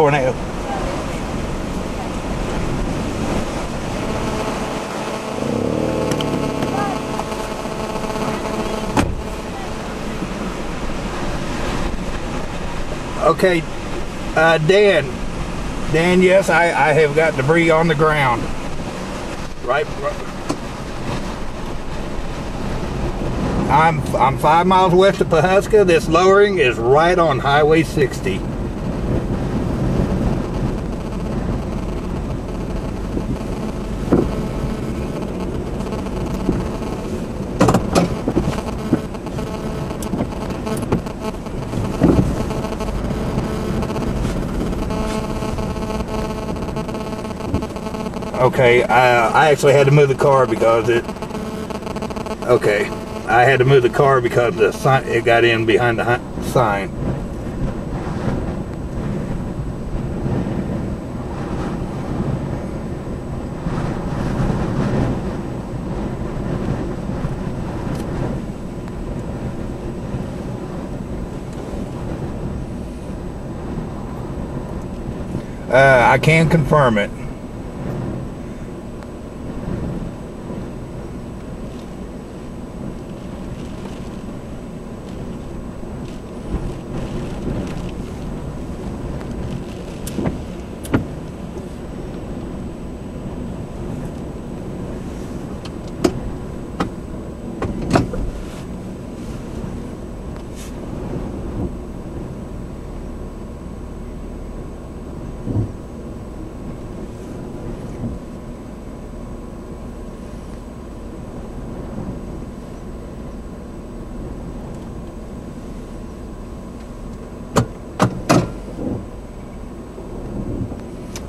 Tornado. Okay, Dan, yes, I have got debris on the ground. Right. I'm 5 miles west of Pawhuska. This lowering is right on Highway 60. Okay, I actually had to move the car because I had to move the car because the sign, it got in behind the sign. I can confirm it.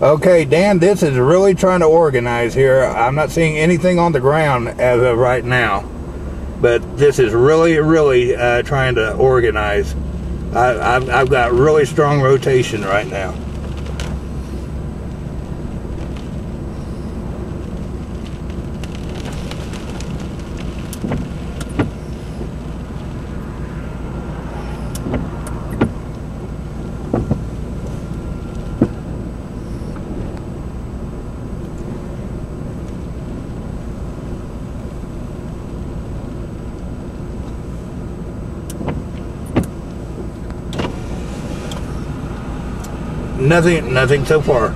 Okay, Dan, this is really trying to organize here. I'm not seeing anything on the ground as of right now, but this is really trying to organize. I've got really strong rotation right now. Nothing so far.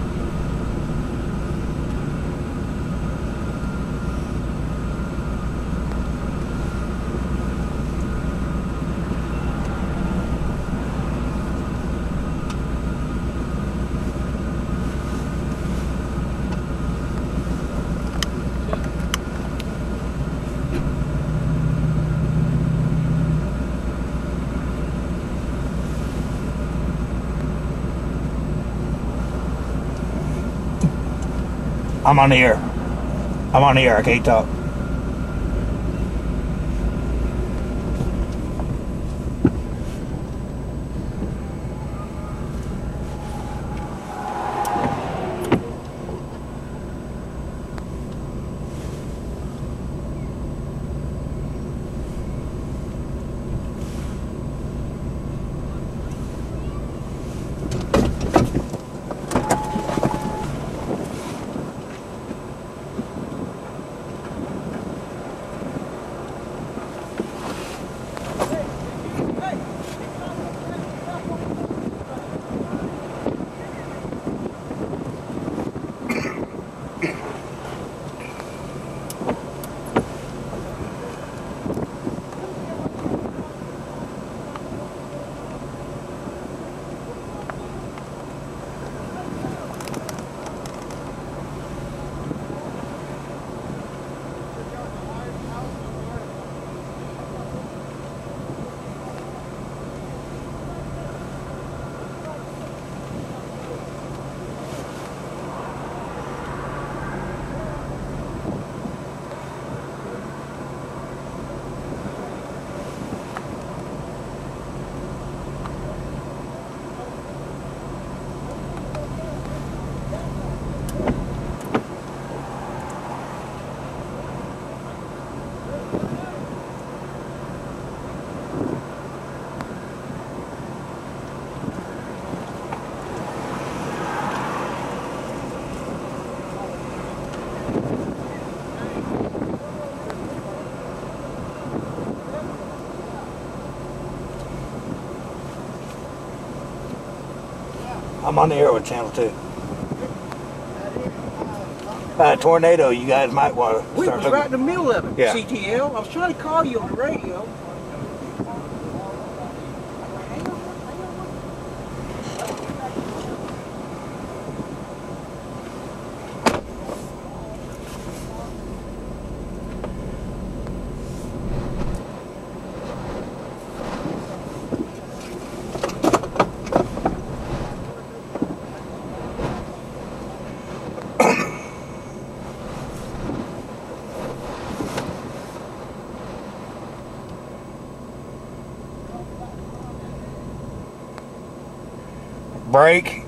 I'm on the air. I can't talk. I'm on the air with Channel 2. Tornado, you guys might want to We start was looking. right in the middle of it, Yeah. CTL. I was trying to call you on the radio. Brake.